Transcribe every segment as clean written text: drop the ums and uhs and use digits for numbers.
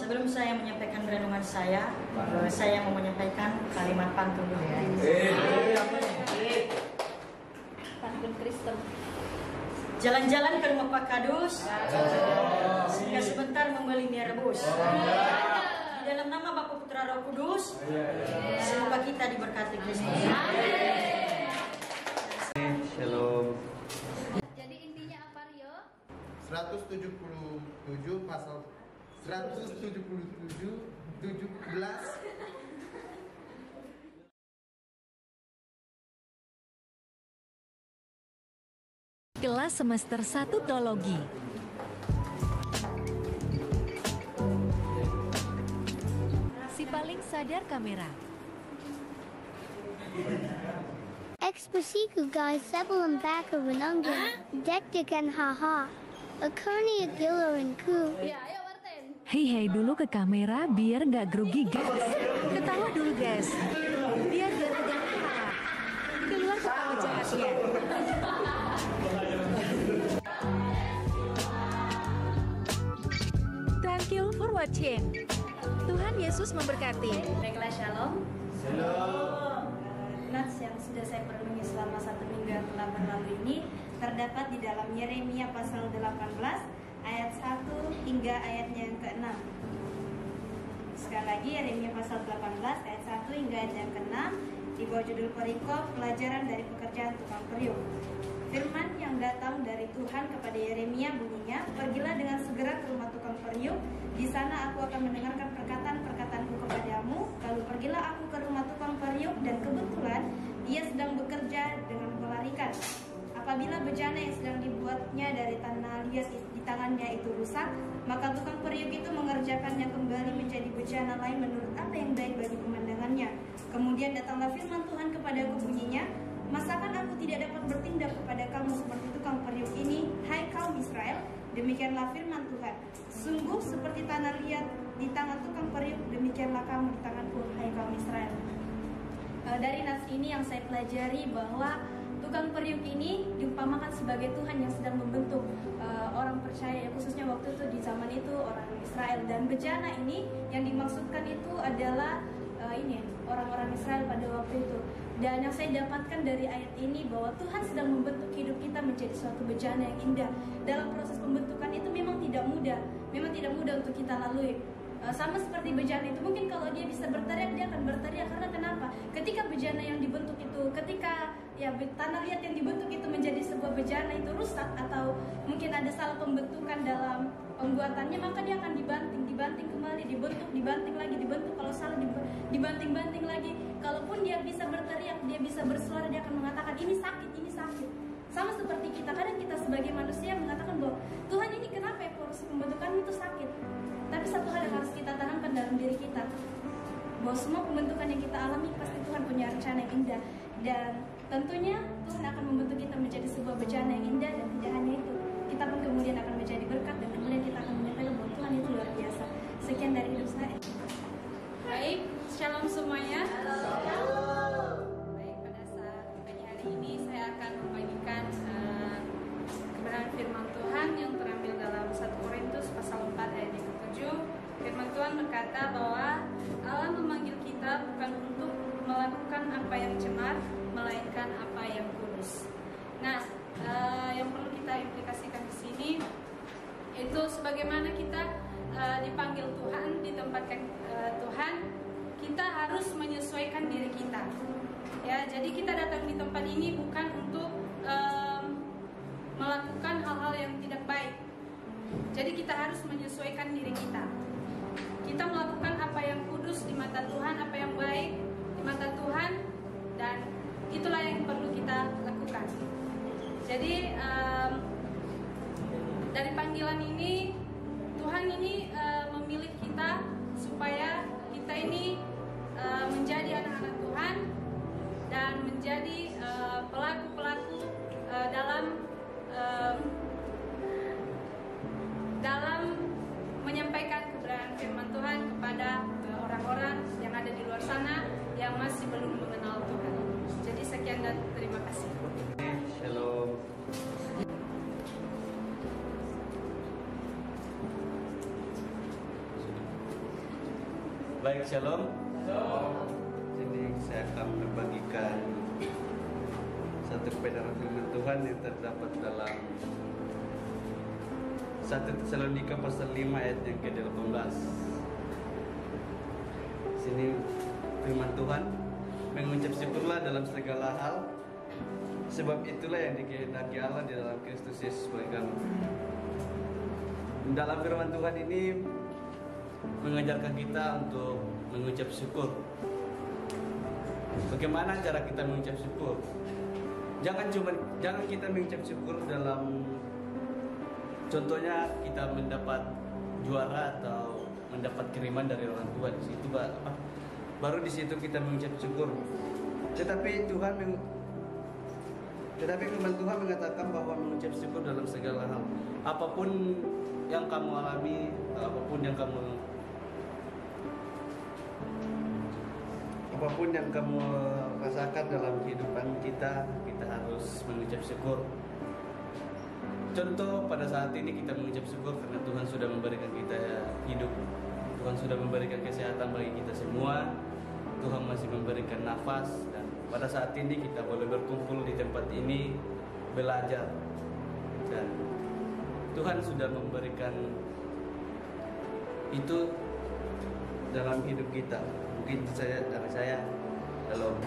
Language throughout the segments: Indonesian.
Sebelum saya menyampaikan renungan saya mau menyampaikan kalimat pantun dulu ya. Pantun Kristen. Jalan-jalan ke rumah Pak Kadus, sehingga sebentar membeli mie rebus. Di dalam nama Bapa Putra Roh Kudus, semoga kita diberkati Kristus. Shalom. Jadi intinya apa, Rio? 177 pasal 177 17. Kelas semester 1 Teologi. Si paling sadar kamera. Ekspresiku guys sebelum bakar renungan, deg-degan haha. Akurnia giluranku. Ya, ayo Martin. Hei dulu ke kamera biar nggak grogi guys. Ketawa dulu guys. Biar gak tegang kepala. Keluar ketawa jahatnya. Thank you for watching. Tuhan Yesus memberkati. Baiklah, shalom. Nats yang sudah saya perenungi selama 1 minggu yang telah berlalu ini terdapat di dalam Yeremia pasal 18 ayat 1 hingga ayatnya yang ke-6. Sekali lagi Yeremia pasal 18 ayat 1 hingga ayat yang ke-6 di bawah judul perikop pelajaran dari pekerjaan tukang periuk. Firman yang datang dari Tuhan kepada Yeremia bunyinya, pergilah dengan segera ke rumah tukang periuk. Di sana aku akan mendengarkan perkataan-perkataanku kepadamu. Lalu pergilah aku ke rumah tukang periuk dan kebetulan dia sedang bekerja dengan melarikan. Apabila bejana yang sedang dibuatnya dari tanah liat di tangannya itu rusak, maka tukang periuk itu mengerjakannya kembali menjadi bejana lain menurut apa yang baik bagi pemandangannya. Kemudian datanglah firman Tuhan kepadaku bunyinya, masakan aku tidak dapat bertindak kepada kamu seperti tukang periuk ini, hai kaum Israel? Demikianlah firman Tuhan. Sungguh seperti tanah liat di tangan tukang periuk, demikianlah kamu di tanganku, hai kaum Israel. Dari nas ini yang saya pelajari bahwa tukang periuk ini diumpamakan sebagai Tuhan yang sedang membentuk orang percaya, khususnya waktu itu di zaman itu orang Israel. Dan bejana ini yang dimaksudkan itu adalah orang-orang Israel pada waktu itu. Dan yang saya dapatkan dari ayat ini bahwa Tuhan sedang membentuk hidup kita menjadi suatu bejana yang indah. Dalam proses pembentukan itu memang tidak mudah untuk kita lalui. Sama seperti bejana itu, mungkin kalau dia bisa berteriak, dia akan berteriak karena kenapa? Ketika bejana yang dibentuk itu, ketika tanah liat yang dibentuk itu menjadi sebuah bejana itu rusak atau mungkin ada salah pembentukan dalam pembuatannya, maka dia akan dibanting kembali, dibanting lagi, kalau salah dibanting lagi. Kalaupun dia bisa berteriak, dia bisa bersuara, dia akan mengatakan ini sakit. Sama seperti kita, kadang kita sebagai manusia mengatakan bahwa Tuhan ini kenapa ya proses pembentukan itu sakit. Tapi satu hal yang harus kita tanamkan dalam diri kita, bahwa semua pembentukan yang kita alami pasti Tuhan punya rencana yang indah. Dan tentunya Tuhan akan membentuk kita menjadi sebuah bejana yang indah. Dan tidak hanya itu, kita pun kemudian akan menjadi berkat. Dan kemudian kita akan menyampaikan bahwa Tuhan itu luar biasa. Sekian dari hidup saya. Baik, shalom semuanya. Baik, pada saat pagi hari ini saya akan membagikan kebenaran firman Tuhan yang terambil dalam 1 Korintus pasal 4 ayat yang ke-7. Firman Tuhan berkata bahwa Allah memanggil kita bukan untuk melakukan apa yang cemar, melainkan apa yang kudus. Nah, yang perlu kita implikasikan di sini itu sebagaimana kita dipanggil Tuhan, ditempatkan Tuhan, kita harus menyesuaikan diri kita. Ya, jadi kita datang di tempat ini bukan untuk melakukan hal-hal yang tidak baik. Jadi kita harus menyesuaikan diri kita. Kita melakukan apa yang kudus di mata Tuhan, apa yang baik di mata Tuhan, dan itulah yang perlu kita lakukan. Jadi dari panggilan ini, Tuhan ini memilih kita supaya kita ini menjadi anak-anak Tuhan dan menjadi pelaku-pelaku dalam menyampaikan kebenaran firman Tuhan kepada orang-orang yang ada di luar sana yang masih belum mengenal Tuhan. Jadi sekian dan terima kasih. Shalom. Baik, shalom. Jadi saya akan membagikan satu kebenaran firman Tuhan yang terdapat dalam 1 Tesalonika pasal 5 ayat yang ke-18. Sini firman Tuhan, mengucap syukurlah dalam segala hal, sebab itulah yang dikehendaki Allah di dalam Kristus Yesus bagi kamu. Dalam firman Tuhan ini mengajarkan kita untuk mengucap syukur. Bagaimana cara kita mengucap syukur? Jangan kita mengucap syukur dalam contohnya kita mendapat juara atau mendapat kiriman dari orang tua. Di situ baru di situ kita mengucap syukur. Tetapi firman Tuhan mengatakan bahwa mengucap syukur dalam segala hal. Apapun yang kamu alami, apapun yang kamu rasakan dalam kehidupan kita harus mengucap syukur. Contoh, pada saat ini kita mengucap syukur karena Tuhan sudah memberikan kita hidup. Tuhan sudah memberikan kesehatan bagi kita semua. Tuhan masih memberikan nafas, dan pada saat ini kita boleh berkumpul di tempat ini belajar. Dan Tuhan sudah memberikan itu dalam hidup kita. Mungkin dari saya dalam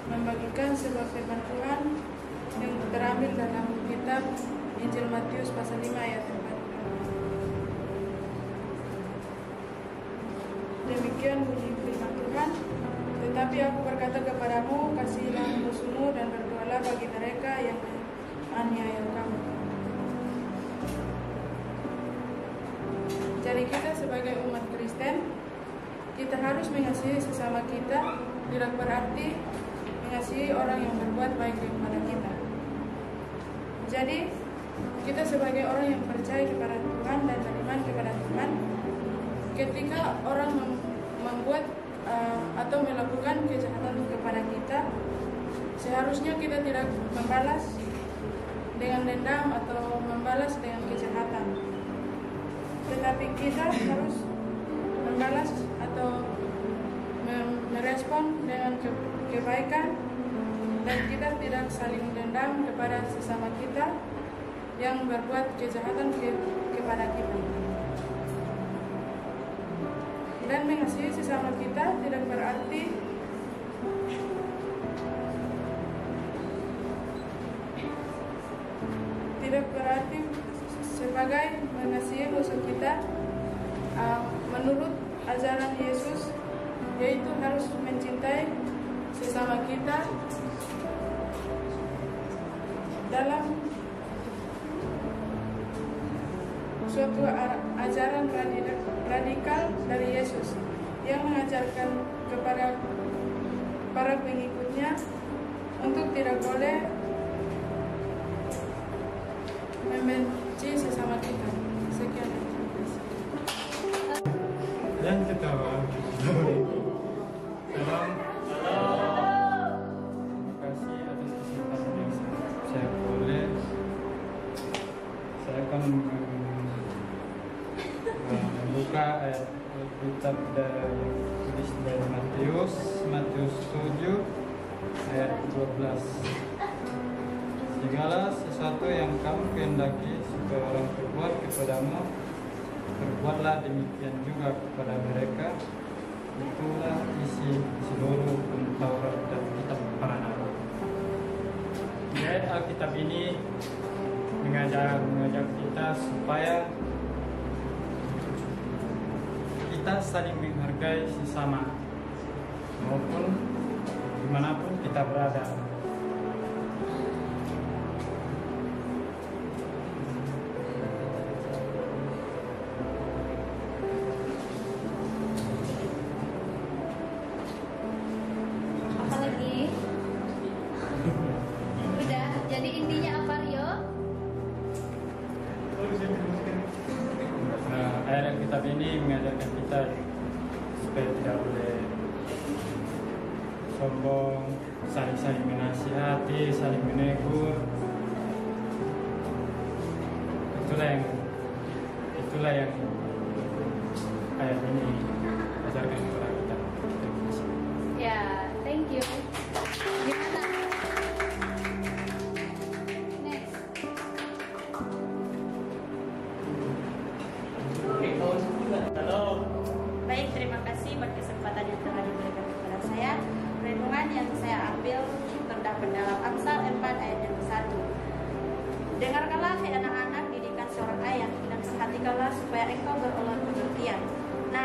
membagikan sebuah firman Tuhan yang terambil dalam kitab Injil Matius pasal 5 ayat 4. Demikian bunyi firman Tuhan, tetapi aku berkata kepadamu, kasihilah musuhmu dan berdoalah bagi mereka yang menganiaya kamu. Jadi kita sebagai umat Kristen, kita harus mengasihi sesama kita, tidak berarti mengasihi orang yang berbuat baik kepada kita. Jadi kita sebagai orang yang percaya kepada Tuhan dan beriman kepada Tuhan, ketika orang membuat atau melakukan kejahatan kepada kita, seharusnya kita tidak membalas dengan dendam atau membalas dengan kejahatan, tetapi kita harus membalas atau merespon dengan kebaikan, dan kita tidak saling dendam kepada sesama kita yang berbuat kejahatan kepada kita. Dan mengasihi sesama kita tidak berarti sebagai mengasihi musuh kita menurut ajaran Yesus, yaitu harus mencintai sesama kita dalam suatu ajaran radikal dari Yesus yang mengajarkan kepada para pengikutnya untuk tidak boleh membenci sesama kita. Sekian. Dan ketawa. Salam. Terima kasih atas kesempatan yang saya boleh. Saya akan membuka ayat kitab dari tulis dari Matius 7 ayat 12. Segala sesuatu yang kamu kehendaki supaya orang berbuat kepadamu, berbuatlah demikian juga kepada mereka. Itulah isi seluruh Taurat dan kitab para nabi. Ayat Alkitab ini mengajak kita supaya kita saling menghargai sesama maupun dimanapun kita berada. Apalagi? Udah, jadi intinya apa, Rio? Ayat kitab ini mengajarkan kita supaya tidak boleh sombong, saling menasihati, saling menegur. Itulah yang ayat ini ajarkan kepada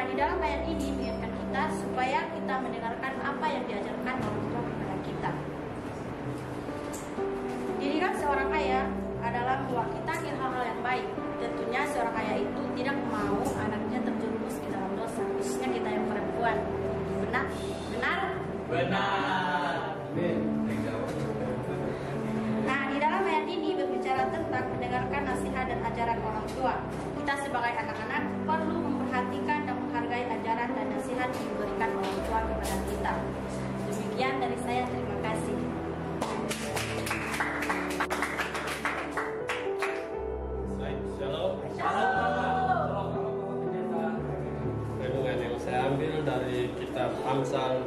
di dalam ayat ini mengingatkan kita supaya kita mendengarkan apa yang diajarkan orang tua kepada kita. Didikan seorang ayah adalah mewakilkan hal-hal yang baik. Tentunya seorang ayah itu tidak mau anaknya terjerumus ke dalam dosa, khususnya kita yang perempuan. Benar? Benar? Benar. Nah, di dalam ayat ini berbicara tentang mendengarkan nasihat dan ajaran orang tua. Kita sebagai anak-anak perlu memperhatikan dan menghargai ajaran dan nasihat yang diberikan orang tua kepada kita. Demikian dari saya, terima kasih. Renungan yang saya ambil dari kitab Amsal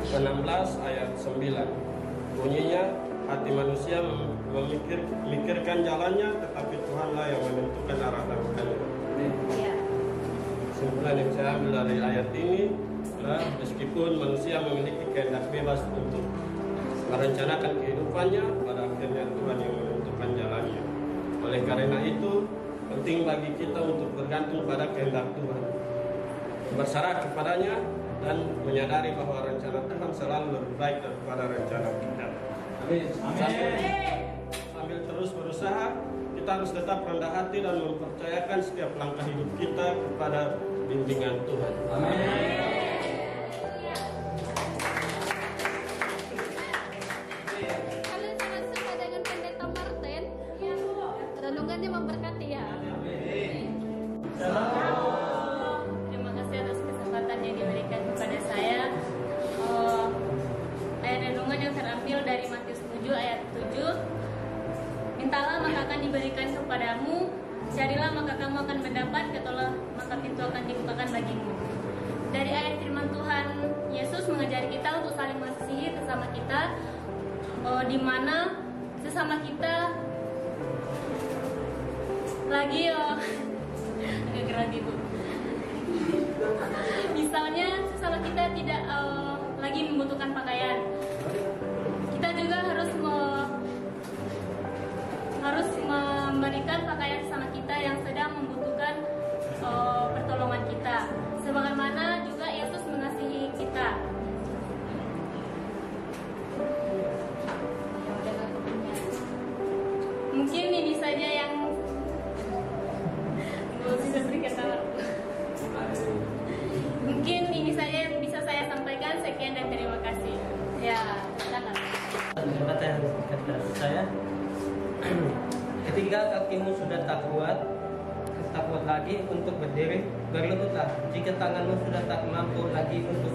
16 ayat 9. Bunyinya, hati manusia memikirkan jalannya, tetapi Tuhanlah yang menentukan arah langkahnya. Kesimpulan yang saya ambil dari ayat ini adalah meskipun manusia memiliki kehendak bebas untuk merencanakan kehidupannya, pada akhirnya Tuhan yang menentukan jalannya. Oleh karena itu, penting bagi kita untuk bergantung pada kehendak Tuhan, berserah kepadanya, dan menyadari bahwa rencana Tuhan selalu lebih baik daripada rencana kita. Sambil terus berusaha, kita harus tetap rendah hati dan mempercayakan setiap langkah hidup kita kepada bimbingan Tuhan. Amin. Kalian sangat suka dengan pendeta Martin yang renungannya memberkati ya. Terima kasih atas kesempatan yang diberikan kepada saya. Ayat renungan yang terambil dari Matius 7 ayat 7. Mintalah maka akan diberikan kepadamu, carilah maka kamu akan mendapat, ketuklah maka pintu akan dibukakan bagimu. Dari ayat firman Tuhan, Yesus mengajari kita untuk saling mengasihi sesama kita, di mana sesama kita lagi agak gerak ibu. Misalnya sesama kita tidak lagi membutuhkan pakaian, kita juga harus memberikan pakaian sama kita yang sedang membutuhkan pertolongan kita, sebagaimana juga Yesus mengasihi kita. Mungkin ini saja yang bisa berikan tahu. Mungkin ini saja yang bisa saya sampaikan. Sekian dan terima kasih. Ya, silakan. Kata saya, ketika kakimu sudah tak kuat lagi untuk berdiri, berlututlah. Jika tanganmu sudah tak mampu lagi untuk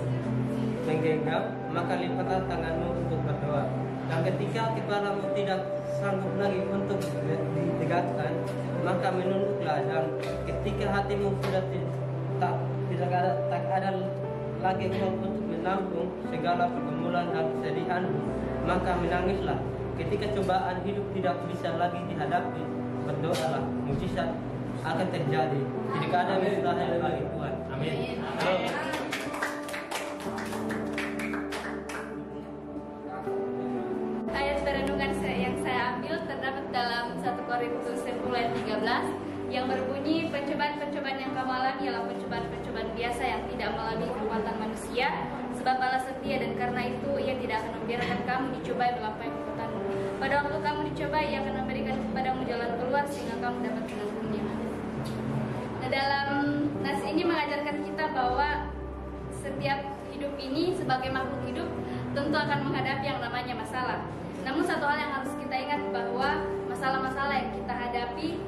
menggenggam, maka lipatlah tanganmu untuk berdoa. Dan ketika kepalamu tidak sanggup lagi untuk ditegakkan, maka menunduklah. Dan ketika hatimu sudah tak ada lagi uang untuk menampung segala pergumulan dan kesedihanmu, maka menangislah. Ketika cobaan hidup tidak bisa lagi dihadapi, berdoalah, mujizat akan terjadi. Tidak ada mustahil bagi Tuhan. Amin. Ayat perenungan yang saya ambil terdapat dalam 1 Korintus 10 ayat 13 yang berbunyi, pencobaan-pencobaan yang kamu alami ialah pencobaan-pencobaan biasa yang tidak melebihi kekuatan manusia, sebab Allah setia dan karena itu Ia tidak akan membiarkan kamu dicobai melampaui kekuatanmu. Pada waktu kamu dicobai, Ia akan memberikan kepadamu jalan keluar sehingga kamu dapat menanggungnya. Nah, dalam nas ini mengajarkan kita bahwa setiap hidup ini sebagai makhluk hidup tentu akan menghadapi yang namanya masalah. Namun satu hal yang harus kita ingat bahwa masalah-masalah yang kita hadapi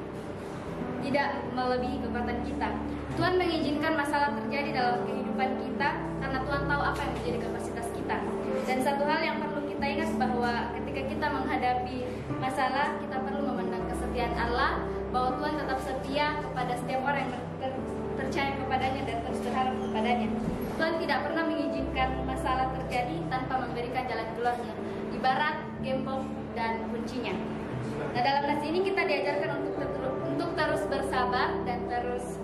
tidak melebihi kekuatan kita. Tuhan mengizinkan masalah terjadi dalam kehidupan kita karena Tuhan tahu apa yang menjadi kapasitas kita. Dan satu hal yang perlu kita ingat bahwa ketika kita menghadapi masalah, kita perlu memandang kesetiaan Allah, bahwa Tuhan tetap setia kepada setiap orang yang percaya kepadanya dan terus berharap kepadanya. Tuhan tidak pernah mengizinkan masalah terjadi tanpa memberikan jalan keluarnya, ibarat gembok dan kuncinya. Nah, dalam nas ini kita diajarkan untuk terus bersabar dan terus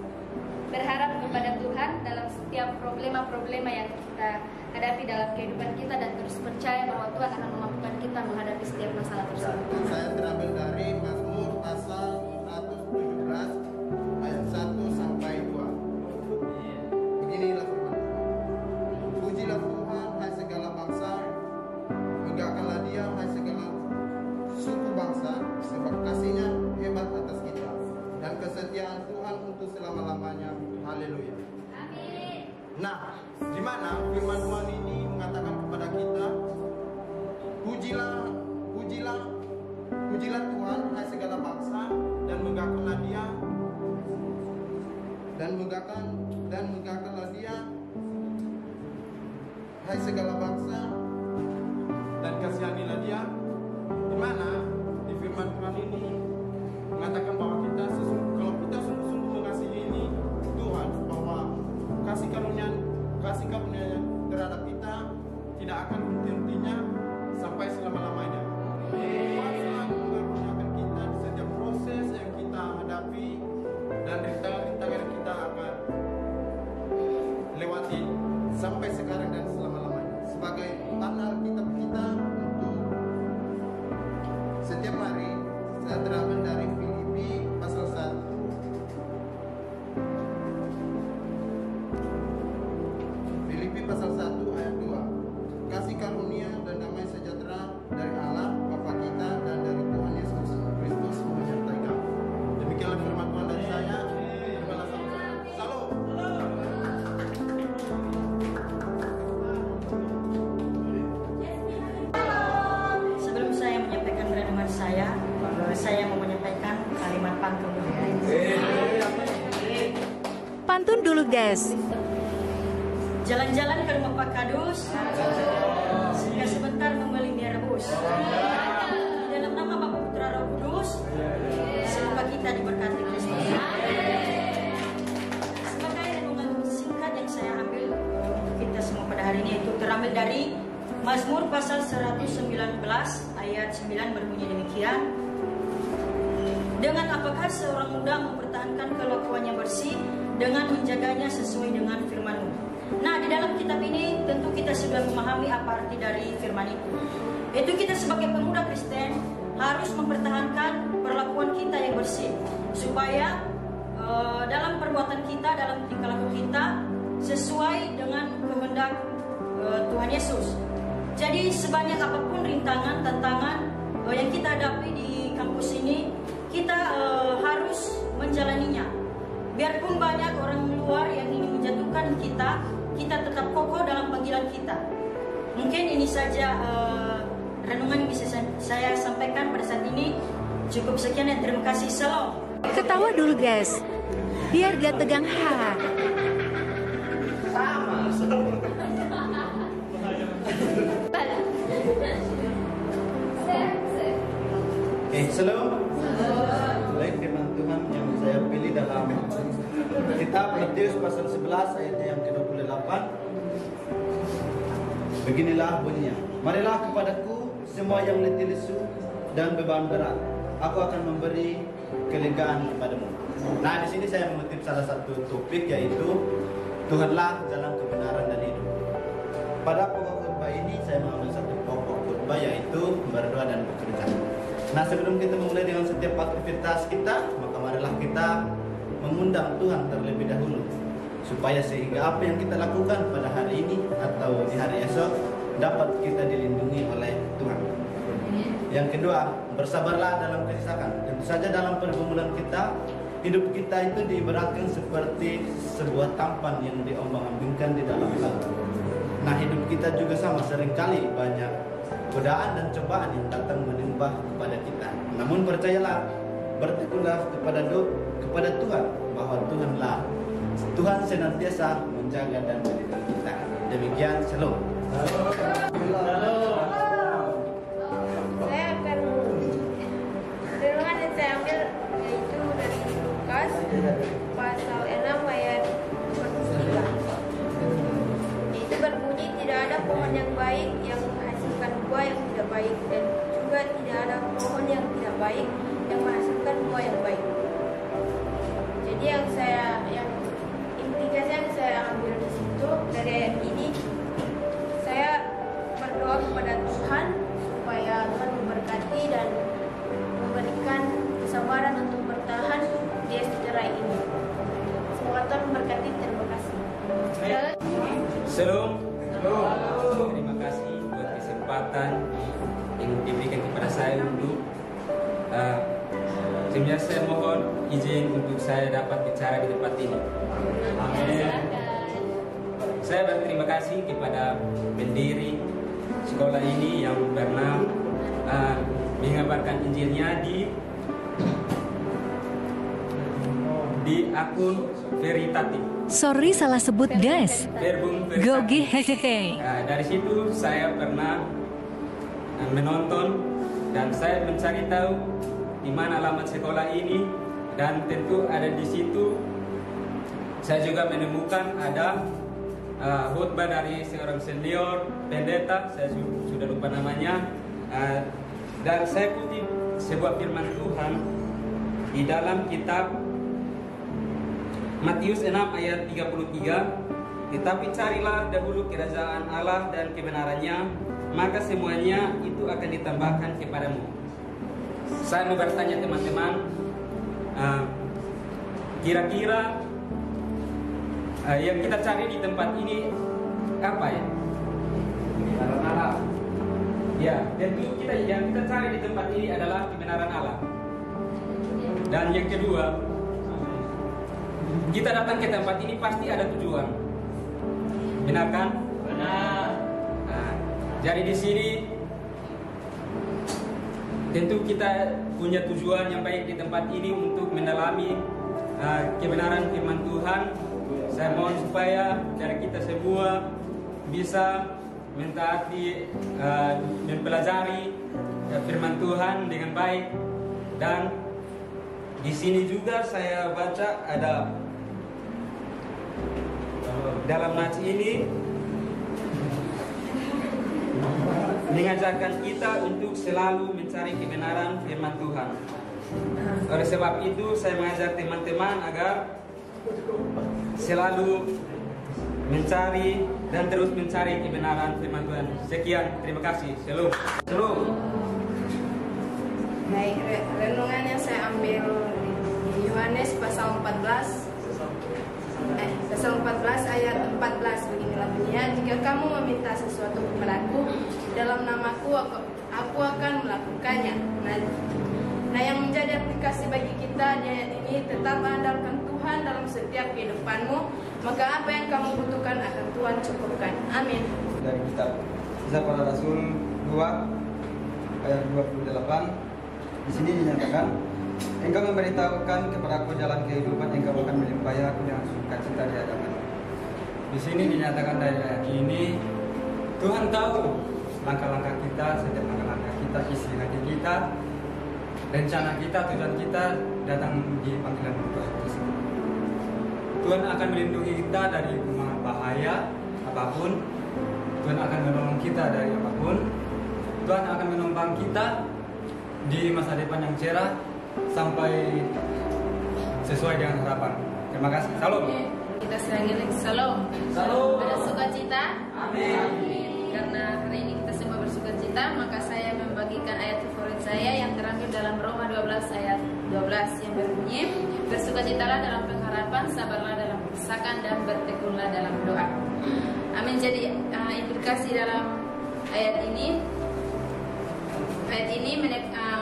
berharap kepada Tuhan dalam setiap problema-problema yang kita hadapi dalam kehidupan kita, dan terus percaya bahwa Tuhan akan memampukan kita menghadapi setiap masalah tersebut. Saya terambil dari Mazmur pasal 117 ayat 1 sampai 2. Nah, di mana firman Tuhan ini mengatakan kepada kita, pujilah Tuhan, hai segala bangsa, dan megahkanlah Dia, hai segala bangsa, dan kasihanilah Dia. Di mana di firman Tuhan ini mengatakan bahwa kalau kita sungguh-sungguh mengasihi ini Tuhan, bahwa kasih karunia terhadap kita tidak akan henti-hentinya sampai selama-lamanya. Tuhan selalu mengaruniakan kita di setiap proses yang kita hadapi dan rintangan-rintangan yang kita akan lewati sampai sekarang dan selama-lamanya. Sebagai tanda Alkitab kita untuk setiap hari, saya terambil dari Filipi pasal 1. Filipi pasal 1 ayat 2. Kasih karunia dan damai sejahtera dari Allah Bapa kita dan dari Tuhan Yesus Kristus menyertai kamu. Demikianlah firman Tuhan dari saya. Terimalah salam saya. Salam. Sebelum saya menyampaikan renungan saya mau menyampaikan kalimat pantun. Pantun dulu guys. Jalan-jalan ke rumah Pak Kadus, sehingga sebentar membeli mie rebus. Di dalam nama Bapa Putra Roh Kudus, semoga kita diberkati Kristus. Sebagai renungan singkat yang saya ambil untuk kita semua pada hari ini, itu terambil dari Mazmur pasal 119 ayat 9 berbunyi demikian. Dengan apakah seorang muda mempertahankan kelakuannya bersih dengan menjaganya sesuai dengan firman-Mu. Nah, di dalam kitab ini tentu kita sudah memahami apa arti dari firman itu. Itu kita sebagai pemuda Kristen harus mempertahankan perlakuan kita yang bersih, supaya dalam perbuatan kita, dalam tingkah laku kita sesuai dengan kehendak Tuhan Yesus. Jadi sebanyak apapun rintangan, tantangan yang kita hadapi di kampus ini, kita harus menjalaninya. Biarpun banyak orang luar yang ingin menjatuhkan kita, kita tetap kokoh dalam panggilan kita. Mungkin ini saja renungan yang bisa saya sampaikan pada saat ini. Cukup sekian dan terima kasih. Salam. Ketawa dulu guys, biar gak tegang ha. Shalom. Baik, firman Tuhan yang saya pilih dalam kitab Matius pasal 11 ayatnya yang ke-28. Beginilah bunyinya. Marilah kepadaku semua yang letih lesu dan beban berat, aku akan memberi kelegaan kepadamu. Nah, di sini saya mengutip salah satu topik, yaitu Tuhanlah jalan kebenaran dan hidup. Pada pokok khotbah ini saya mengambil satu pokok khotbah, yaitu berdoa dan bekerja. Nah, sebelum kita memulai dengan setiap aktivitas kita, maka marilah kita mengundang Tuhan terlebih dahulu, supaya sehingga apa yang kita lakukan pada hari ini atau di hari esok dapat kita dilindungi oleh Tuhan. Yang kedua, bersabarlah dalam kesesakan. Tentu saja dalam pergumulan kita, hidup kita itu diibaratkan seperti sebuah tampan yang diombang-ambingkan di dalam laut. Nah, hidup kita juga sama, seringkali banyak godaan dan cobaan yang datang menimpa kepada kita. Namun percayalah, bertekunlah kepada Tuhan, bahwa Tuhan senantiasa menjaga dan melindungi kita. Demikian, shalom. Saya akan renungan yang saya ambil yaitu dari Lukas pasal 6 ayat 49. Itu berbunyi, tidak ada pohon yang baik yang menghasilkan buah yang tidak baik, dan juga tidak ada pohon yang tidak baik yang menghasilkan buah yang baik. Jadi yang implikasi yang saya ambil di situ dari ayat ini, saya berdoa kepada Tuhan supaya Tuhan memberkati dan memberikan kesabaran untuk bertahan di sejarah ini. Semoga Tuhan memberkati. Terima kasih. Shalom. Terima kasih buat kesempatan yang diberikan kepada saya untuk sebelumnya saya mohon izin untuk saya dapat bicara di tempat ini. Amin. saya berterima kasih kepada pendiri sekolah ini yang pernah mengabarkan Injilnya di akun Veritatif. Sorry salah sebut guys. Verbum Gogi Veritatif. hehehe. Dari situ saya pernah menonton dan saya mencari tahu di mana alamat sekolah ini, dan tentu ada di situ saya juga menemukan ada khotbah dari seorang senior pendeta, saya sudah lupa namanya, dan saya kutip sebuah firman Tuhan di dalam kitab Matius 6 ayat 33, tetapi carilah dahulu kerajaan Allah dan kebenarannya, maka semuanya itu akan ditambahkan kepadamu. Saya mau bertanya teman-teman, kira-kira yang kita cari di tempat ini apa ya? Kebenaran Allah. Ya, tentu yang kita cari di tempat ini adalah kebenaran Allah. Dan yang kedua, kita datang ke tempat ini pasti ada tujuan. Benar kan? Benar. Nah, jadi di sini tentu kita punya tujuan yang baik di tempat ini untuk mendalami kebenaran firman Tuhan. Saya mohon supaya dari kita semua bisa mentaati, mempelajari firman Tuhan dengan baik. Dan di sini juga saya baca ada dalam nats ini mengajarkan kita untuk selalu mencari kebenaran firman Tuhan. Oleh sebab itu saya mengajak teman-teman agar selalu mencari dan terus mencari kebenaran firman Tuhan. Sekian, terima kasih. Shalom. Shalom. Baik, renungan yang saya ambil di Yohanes pasal 14 ayat 14, beginilah bunyinya, jika kamu meminta sesuatu kepadaku dalam namaku, aku akan melakukannya. Nah, yang menjadi aplikasi bagi kita di ayat ini, tetap andalkan Tuhan dalam setiap kehidupanmu, maka apa yang kamu butuhkan akan Tuhan cukupkan. Amin. Dari kitab Kisah Para Rasul 2 ayat 28, di sini dinyatakan, engkau memberitahukan kepadaku jalan kehidupan, engkau akan melimpahi aku dengan sukacita di hadapan. Di sini dinyatakan dari ayat ini, Tuhan tahu langkah-langkah kita, setiap langkah-langkah kita, isi hati kita, rencana kita, tujuan kita datang di panggilan Tuhan tersebut. Tuhan akan melindungi kita dari bahaya apapun. Tuhan akan menolong kita dari apapun. Tuhan akan menumpang kita di masa depan yang cerah sampai sesuai dengan harapan. Terima kasih. Salam. Kita serangi lagi. Salam. Salam. Ada sukacita. Amin. Karena hari ini kita semua bersukacita, maka saya membagikan ayat favorit saya yang terambil dalam Roma 12 ayat 12 yang berbunyi, bersukacitalah dalam pengharapan, sabarlah dalam kesakan, dan bertekunlah dalam doa. Amin. Jadi implikasi dalam ayat ini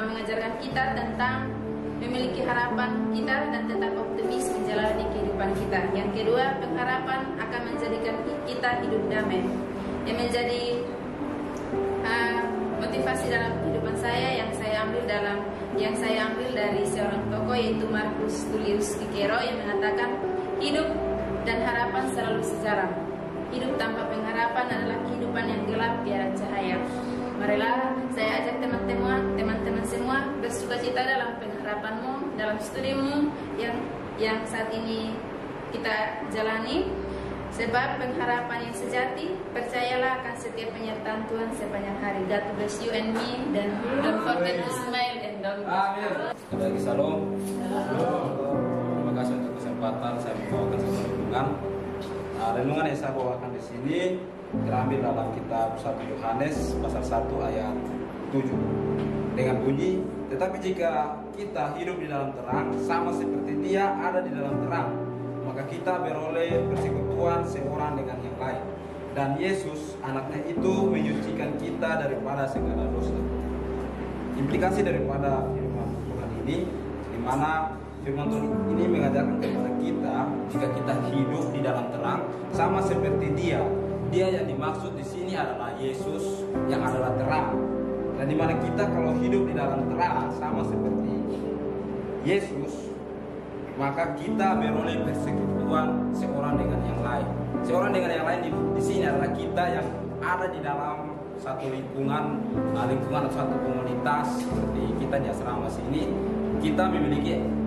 mengajarkan kita tentang memiliki harapan kita dan tetap optimis menjalani kehidupan kita. Yang kedua, pengharapan akan menjadikan kita hidup damai. Yang menjadi motivasi dalam kehidupan saya yang saya ambil dari seorang tokoh, yaitu Marcus Tullius Cicero, yang mengatakan hidup dan harapan selalu sejalan. Hidup tanpa pengharapan adalah kehidupan yang gelap tiada cahaya. Marilah saya ajak teman-teman semua bersukacita dalam pengharapanmu, dalam studimu yang saat ini kita jalani. Sebab pengharapan yang sejati, percayalah akan setiap penyertaan Tuhan sepanjang hari. God bless you and me, dan don't forget to smile and don't. Amin. Sekali lagi salam. Terima kasih untuk kesempatan saya membawakan sebuah renungan. Renungan yang saya bawakan di sini terambil dalam kitab 1 Yohanes pasal 1 ayat 7 dengan bunyi, tetapi jika kita hidup di dalam terang sama seperti Dia ada di dalam terang, maka kita beroleh persekutuan seorang dengan yang lain, dan Yesus anaknya itu menyucikan kita daripada segala dosa. Implikasi daripada firman Tuhan ini, di mana firman Tuhan ini mengajarkan kepada kita, jika kita hidup di dalam terang sama seperti seperti dia. Dia yang dimaksud di sini adalah Yesus yang adalah terang. Dan di mana kita kalau hidup di dalam terang sama seperti Yesus, maka kita beroleh persekutuan seorang dengan yang lain. Seorang dengan yang lain di sini adalah kita yang ada di dalam satu lingkungan atau satu komunitas seperti kita di asrama sini. Kita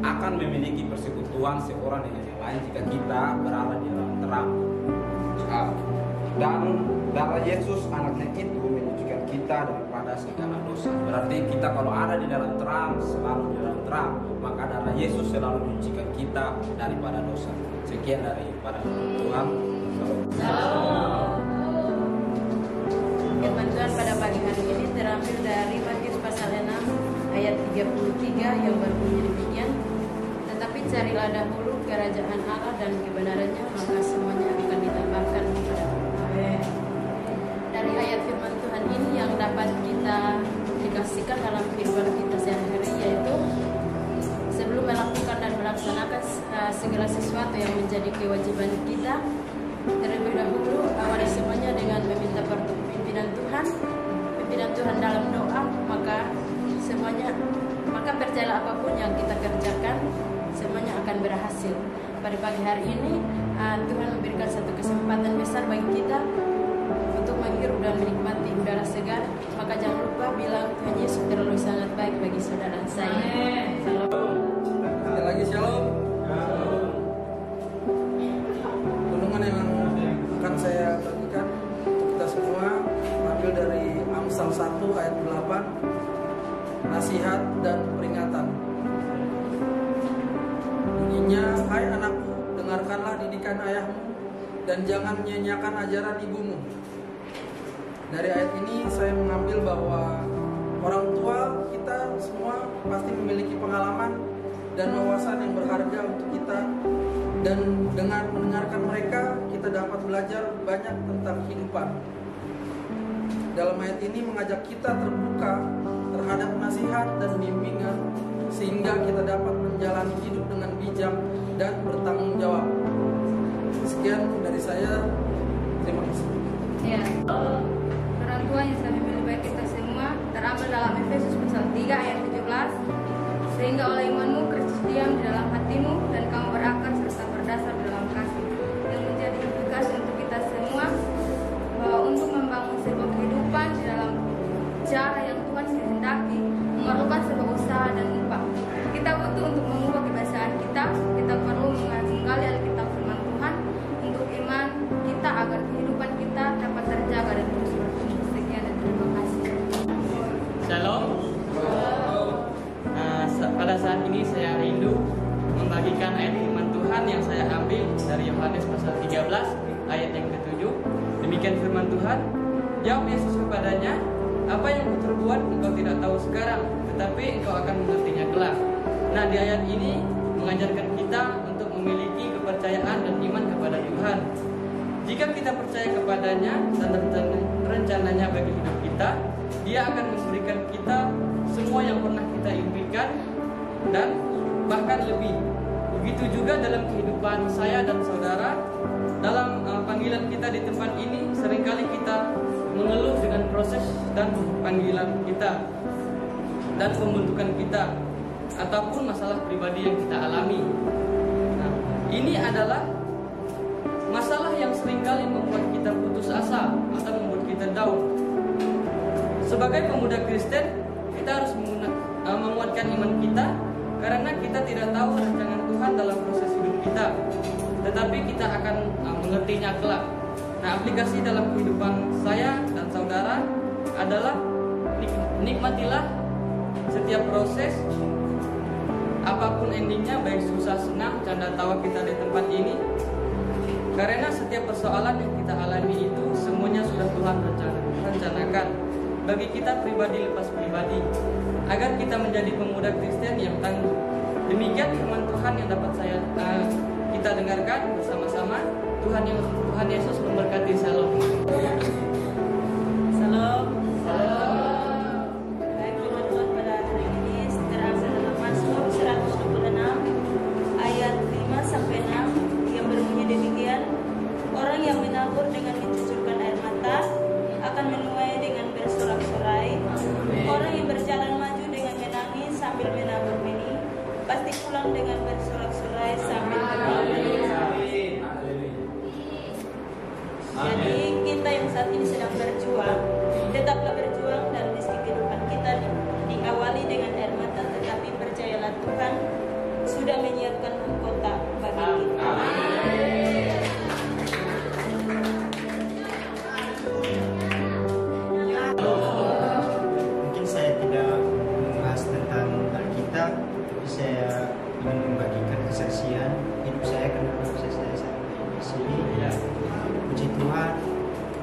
akan memiliki persekutuan seorang dengan yang lain jika kita berada di dalam terang. Dan darah Yesus anaknya itu menyucikan kita daripada segala dosa. Berarti kita kalau ada di dalam terang, selalu di dalam terang, maka darah Yesus selalu menyucikan kita daripada dosa. Sekian daripada Tuhan. Salam. Firman Tuhan pada pagi hari ini terambil dari Matius pasal 6 ayat 33 yang berbunyi demikian. Tetapi carilah dahulu kerajaan Allah dan kebenarannya, maka semuanya akan ditambahkan kepadamu. Dari ayat firman Tuhan ini yang dapat kita aplikasikan dalam kehidupan kita sehari-hari, yaitu sebelum melakukan dan melaksanakan segala sesuatu yang menjadi kewajiban kita, terlebih dahulu awali semuanya dengan meminta pimpinan Tuhan dalam doa, maka percayalah apapun yang kita kerjakan semuanya akan berhasil. Pada pagi hari ini Tuhan memberikan satu kesempatan besar bagi kita untuk menghirup dan menikmati udara segar. Maka jangan lupa bilang Tuhan Yesus terlalu sangat baik bagi saudara saya. Salam. Sekali lagi shalom. Renungan yang akan saya bagikan untuk kita semua ambil dari Amsal 1 ayat 8, nasihat dan peringatan. Bunyinya, hai anakku, dengarkanlah didikan ayahmu dan jangan menyanyiakan ajaran ibumu. Dari ayat ini saya mengambil bahwa orang tua kita semua pasti memiliki pengalaman dan wawasan yang berharga untuk kita, dan dengan mendengarkan mereka kita dapat belajar banyak tentang kehidupan. Dalam ayat ini mengajak kita terbuka terhadap nasihat dan bimbingan sehingga kita dapat menjalani hidup dengan bijak dan bertanggung jawab. Sekian dari saya, terima kasih. Ya, orang tua yang saya memilih baik kita semua terambil dalam Efesus pasal 3 ayat 17. Sehingga oleh imanmu Kristus diam di dalam hatimu dan kamu berakar serta berdasar dalam kasih, yang menjadi implikasi untuk kita semua bahwa untuk membangun sebuah kehidupan di dalam cara yang Tuhan kehendaki memerlukan sebuah usaha dan upah. Kita butuh untuk mengubah kebiasaan kita perlu menggali Alkitab firman Tuhan untuk iman kita agar kehidupan kita dapat terjaga dan terus bertumbuh. Sekian dan terima kasih. Shalom. Pada saat ini saya rindu membagikan ayat firman Tuhan yang saya ambil dari Yohanes pasal 13 ayat yang ke-7. Demikian firman Tuhan, jawab Yesus kepadanya, apa yang kau perbuat engkau tidak tahu sekarang, tetapi engkau akan mengertinya kelak. Nah, di ayat ini mengajarkan kita untuk memiliki kepercayaan dan iman kepada Tuhan. Jika kita percaya kepadanya dan rencananya bagi hidup kita, Dia akan memberikan kita semua yang pernah kita impikan dan bahkan lebih. Begitu juga dalam kehidupan saya dan saudara. Dalam panggilan kita di tempat ini, seringkali kita mengeluh dengan proses dan panggilan kita dan pembentukan kita ataupun masalah pribadi yang kita alami. Nah, ini adalah masalah yang seringkali membuat kita putus asa atau membuat kita down. Sebagai pemuda Kristen, kita harus menguatkan iman kita karena kita tidak tahu rancangan Tuhan dalam proses hidup kita, tetapi kita akan mengertinya kelak. Nah, aplikasi dalam kehidupan saya dan saudara adalah nikmatilah setiap proses, apapun endingnya, baik susah, senang, canda tawa kita di tempat ini. Karena setiap persoalan yang kita alami itu semuanya sudah Tuhan rencanakan bagi kita pribadi lepas pribadi, agar kita menjadi pemuda Kristen yang tangguh. Demikian firman Tuhan yang dapat kita dengarkan bersama-sama. Tuhan Yesus memberkati. Salam. Salam. Baik, firman Tuhan pada hari ini terambil dalam Mazmur 126 ayat 5-6 yang berbunyi demikian. Orang yang dengan mencucurkan air mata akan menuai dengan bersorak-sorai. Orang yang berjalan maju dengan menangis sambil menabur benih pasti pulang dengan bersorak-sorai sambil menangis. Jadi kita yang saat ini sedang berjuang, tetaplah berjuang, dan meski kehidupan kita diawali dengan air mata, tetapi percayalah Tuhan sudah menyiapkan mahkota bagi kita. Mungkin saya tidak membahas tentang Alkitab, tapi saya ingin membagikan kesaksian hidup saya karena proses saya sampai di sini. Puji Tuhan,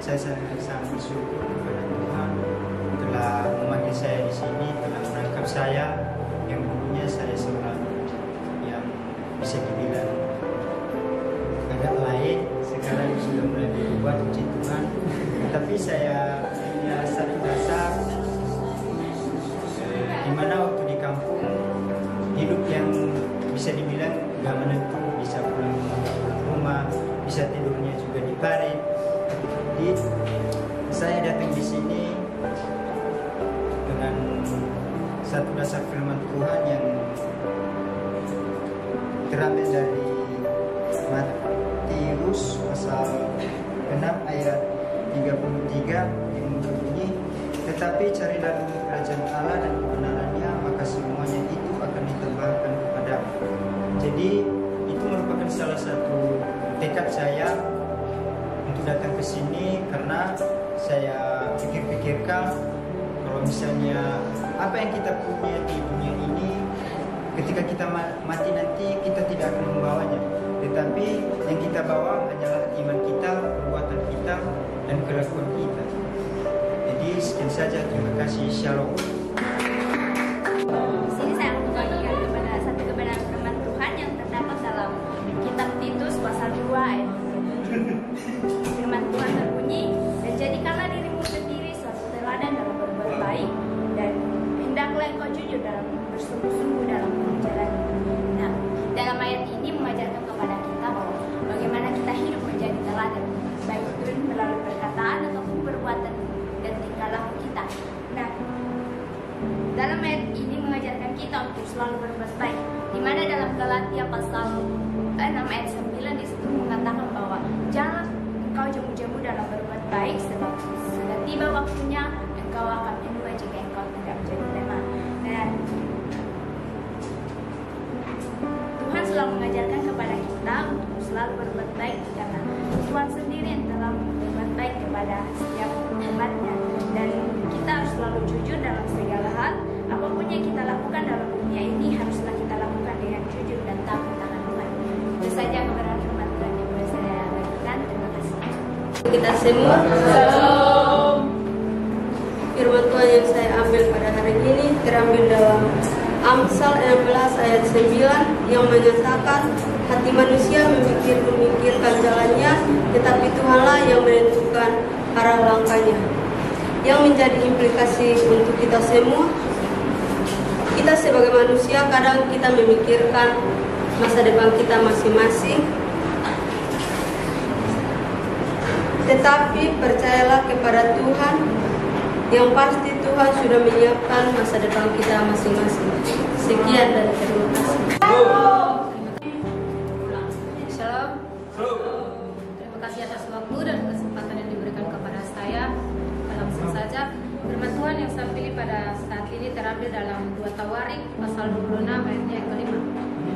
saya sangat bersyukur kepada Tuhan telah memanggil saya di sini, telah menangkap saya yang dulunya saya seorang yang bisa dibilang agak lain, sekarang sudah mulai berubah, puji Tuhan. Tapi saya punya satu dasar di mana waktu di kampung hidup yang bisa dibilang gak menentu, bisa pulang rumah, bisa tidurnya juga di parit. Jadi saya datang di sini dengan satu dasar firman Tuhan yang terambil dari Matius pasal 6 ayat 33 yang berbunyi, tetapi carilah dulu kerajaan Allah dan kebenarannya, maka semuanya itu akan ditambahkan kepadamu. Jadi itu merupakan salah satu tekad saya untuk datang ke sini, karena saya pikir-pikirkan kalau misalnya apa yang kita punya di dunia ini, ketika kita mati nanti kita tidak akan membawanya, tetapi yang kita bawa hanyalah iman kita, perbuatan kita, dan kelakuan kita. Jadi sekian saja, terima kasih, shalom. Di sini saya akan membagikan kepada satu kebenaran firman Tuhan yang terdapat dalam kitab Titus pasal 2 ayat 7. Firman Tuhan berbunyi, dan jadikanlah dirimu sendiri suatu teladan dalam berbuat baik, dan hendaklah engkau jujur dalam bersungguh-sungguh dalam menjalani. Nah, dalam ayat ini mengajarkan kepada kita bahwa bagaimana kita hidup menjadi teladan, baik itu melalui perkataan ataupun perbuatan dan tingkah laku kita. Nah, dalam ayat ini mengajarkan kita untuk selalu berbuat baik, di mana dalam Galatia pasal 6 ayat 9 di situ mengatakan bahwa jangan engkau jemu-jemu dalam berbuat baik, sebab sudah tiba waktunya engkau akan menuai jika engkau tidak menjadi lemah. Dan Tuhan selalu mengajarkan kepada kita untuk selalu berbuat baik, karena Tuhan sendiri yang telah berbuat baik kepada setiap umatnya, dan kita harus selalu jujur dalam segala hal. Apapun yang kita lakukan dalam dunia ini haruslah kita lakukan dengan jujur dan takut akan Tuhan. Itu saja kebenaran firman Tuhan yang boleh saya bagikan. Terima kasih. Kita semua, salam. Firman Tuhan yang saya ambil pada hari ini terambil dalam Amsal 16 ayat 9 yang menyatakan, hati manusia memikirkan jalannya, tetapi Tuhanlah yang menentukan arah langkahnya. Yang menjadi implikasi untuk kita semua, kita sebagai manusia kadang kita memikirkan masa depan kita masing-masing, tetapi percayalah kepada Tuhan, yang pasti Tuhan sudah menyiapkan masa depan kita masing-masing. Sekian dan terima kasih. Shalom. Terima kasih atas waktu dan kesempatan yang diberikan kepada saya. Langsung saja, firman Tuhan yang saya pilih pada saat ini terambil dalam 2 Tawarik pasal 26 ayatnya yang kelima.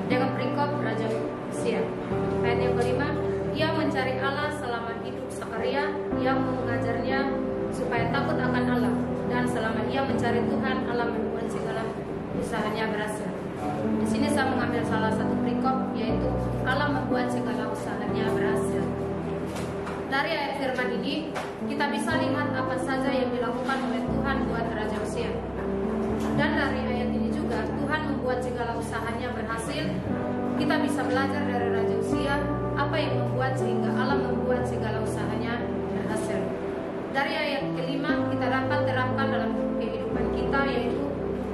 Dengan perikop Raja Usia. Ayat yang kelima, ia mencari Allah selama hidup Sakaria, yang mengajarnya supaya takut akan Allah, dan selama ia mencari Tuhan, Allah membuat segala usahanya berhasil. Di sini saya mengambil salah satu perikop, yaitu Allah membuat segala usahanya berhasil. Dari ayat firman ini, kita bisa lihat apa saja yang dilakukan oleh Tuhan buat Raja Usia. Dan dari ayat ini juga, Tuhan membuat segala usahanya berhasil. Kita bisa belajar dari Raja Usia, apa yang membuat sehingga Allah membuat segala usahanya berhasil. Dari ayat kelima, kita dapat terapkan dalam kehidupan kita, yaitu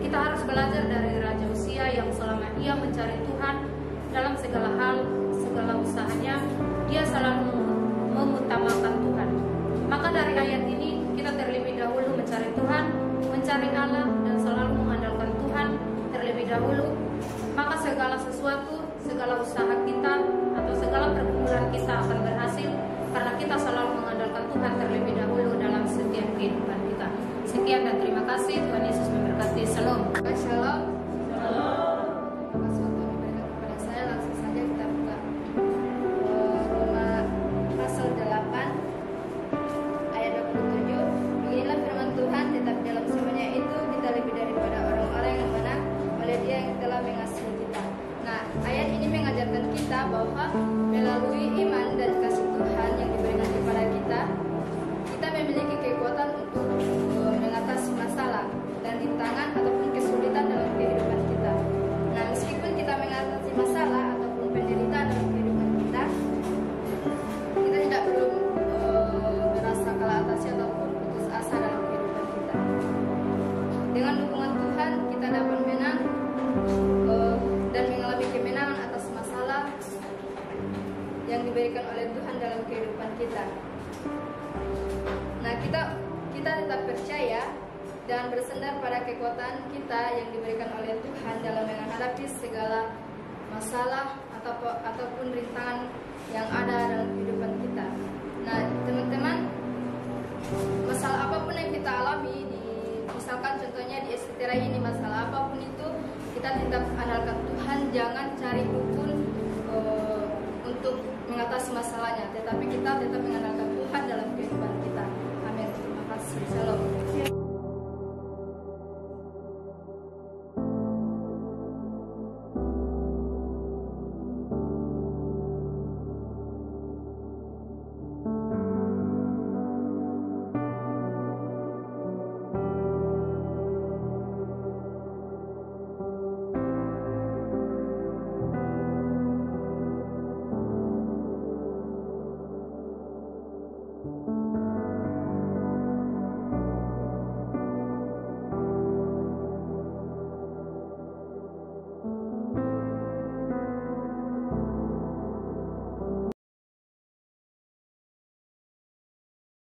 kita harus belajar dari Raja Usia yang selama ia mencari Tuhan dalam segala hal, segala usahanya, dia selalu mengutamakan Tuhan. kasih. Tuhan Yesus memberkati. Shalom. Shalom. Pasal Tuhan memberikan kepada saya, langsung saja kita buka Roma pasal 8 ayat 27. Beginilah firman Tuhan, tetap dalam semuanya itu kita lebih daripada orang-orang yang mana oleh Dia yang telah mengasihi kita. Nah, ayat ini mengajarkan kita bahwa melalui iman dan kasih Tuhan yang diberikan kepada kita, kita memiliki kekuatan untuk mengatasi masalah dan rintangan ataupun kesulitan dalam kehidupan kita. Nah, meskipun kita mengatasi masalah ataupun penderitaan dalam kehidupan kita, kita tidak perlu merasa kalah atas ataupun putus asa dalam kehidupan kita. Dengan dukungan Tuhan, kita dapat menang dan mengalami kemenangan atas masalah yang diberikan oleh Tuhan dalam kehidupan kita. Nah, kita tetap percaya dan bersandar pada kekuatan kita yang diberikan oleh Tuhan dalam menghadapi segala masalah ataupun rintangan yang ada dalam kehidupan kita. Nah, teman-teman, masalah apapun yang kita alami, misalkan contohnya di STTRA ini, masalah apapun itu, kita tetap andalkan Tuhan, jangan cari dukun untuk mengatasi masalahnya, tetapi kita tetap